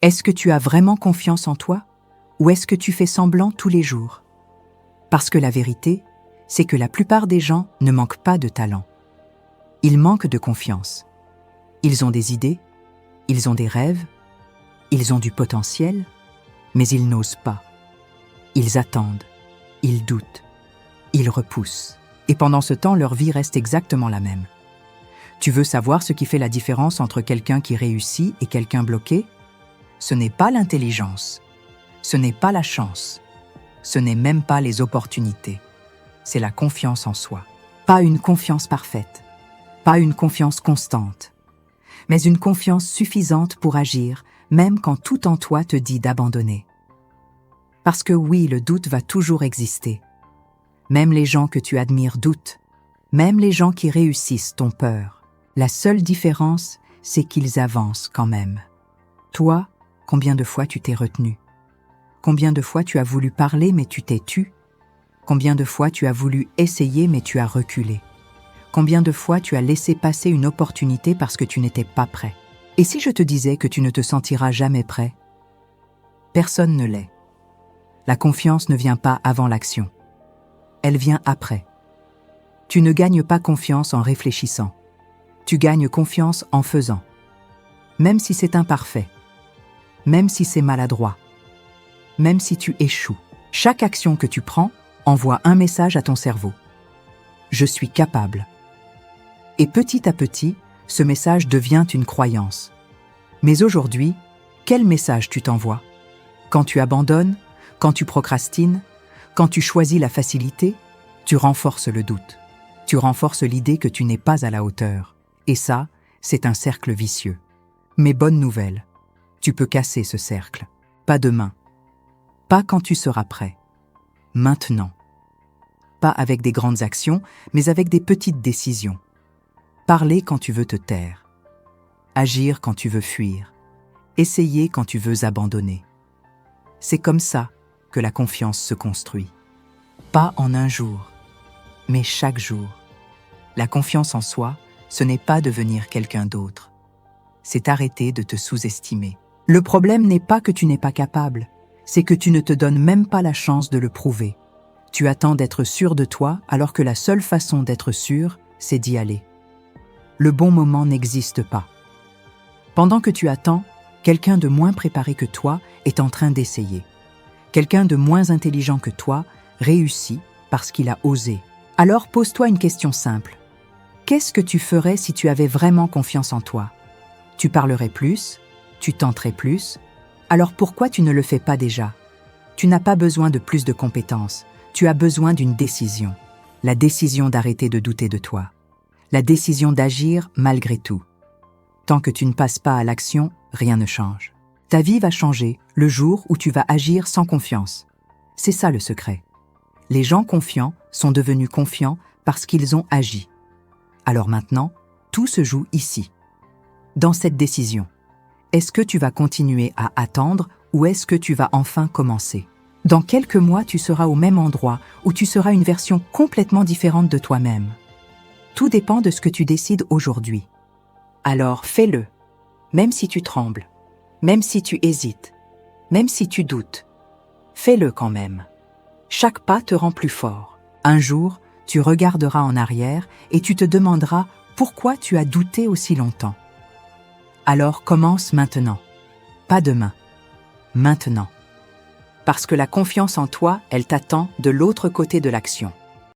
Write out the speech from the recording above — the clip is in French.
Est-ce que tu as vraiment confiance en toi ou est-ce que tu fais semblant tous les jours? Parce que la vérité, c'est que la plupart des gens ne manquent pas de talent. Ils manquent de confiance. Ils ont des idées, ils ont des rêves, ils ont du potentiel, mais ils n'osent pas. Ils attendent, ils doutent, ils repoussent. Et pendant ce temps, leur vie reste exactement la même. Tu veux savoir ce qui fait la différence entre quelqu'un qui réussit et quelqu'un bloqué? Ce n'est pas l'intelligence, ce n'est pas la chance, ce n'est même pas les opportunités. C'est la confiance en soi. Pas une confiance parfaite, pas une confiance constante, mais une confiance suffisante pour agir, même quand tout en toi te dit d'abandonner. Parce que oui, le doute va toujours exister. Même les gens que tu admires doutent. Même les gens qui réussissent ont peur. La seule différence, c'est qu'ils avancent quand même. Toi, combien de fois tu t'es retenu? Combien de fois tu as voulu parler mais tu t'es tu? Combien de fois tu as voulu essayer mais tu as reculé? Combien de fois tu as laissé passer une opportunité parce que tu n'étais pas prêt? Et si je te disais que tu ne te sentiras jamais prêt? Personne ne l'est. La confiance ne vient pas avant l'action. Elle vient après. Tu ne gagnes pas confiance en réfléchissant. Tu gagnes confiance en faisant. Même si c'est imparfait. Même si c'est maladroit. Même si tu échoues. Chaque action que tu prends envoie un message à ton cerveau. Je suis capable. Et petit à petit, ce message devient une croyance. Mais aujourd'hui, quel message tu t'envoies? Quand tu abandonnes, quand tu procrastines, quand tu choisis la facilité, tu renforces le doute. Tu renforces l'idée que tu n'es pas à la hauteur. Et ça, c'est un cercle vicieux. Mais bonne nouvelle, tu peux casser ce cercle. Pas demain. Pas quand tu seras prêt. Maintenant. Pas avec des grandes actions, mais avec des petites décisions. Parler quand tu veux te taire. Agir quand tu veux fuir. Essayer quand tu veux abandonner. C'est comme ça que la confiance se construit. Pas en un jour, mais chaque jour. La confiance en soi, ce n'est pas devenir quelqu'un d'autre. C'est arrêter de te sous-estimer. Le problème n'est pas que tu n'es pas capable, c'est que tu ne te donnes même pas la chance de le prouver. Tu attends d'être sûr de toi alors que la seule façon d'être sûr, c'est d'y aller. Le bon moment n'existe pas. Pendant que tu attends, quelqu'un de moins préparé que toi est en train d'essayer. Quelqu'un de moins intelligent que toi réussit parce qu'il a osé. Alors pose-toi une question simple. Qu'est-ce que tu ferais si tu avais vraiment confiance en toi? Tu parlerais plus? Tu tenterais plus? Alors pourquoi tu ne le fais pas déjà? Tu n'as pas besoin de plus de compétences. Tu as besoin d'une décision. La décision d'arrêter de douter de toi. La décision d'agir malgré tout. Tant que tu ne passes pas à l'action, rien ne change. Ta vie va changer le jour où tu vas agir sans confiance. C'est ça le secret. Les gens confiants sont devenus confiants parce qu'ils ont agi. Alors maintenant, tout se joue ici. Dans cette décision. Est-ce que tu vas continuer à attendre ou est-ce que tu vas enfin commencer? Dans quelques mois, tu seras au même endroit où tu seras une version complètement différente de toi-même. Tout dépend de ce que tu décides aujourd'hui. Alors fais-le, même si tu trembles, même si tu hésites, même si tu doutes. Fais-le quand même. Chaque pas te rend plus fort. Un jour, tu regarderas en arrière et tu te demanderas pourquoi tu as douté aussi longtemps. Alors commence maintenant. Pas demain. Maintenant. Parce que la confiance en toi, elle t'attend de l'autre côté de l'action.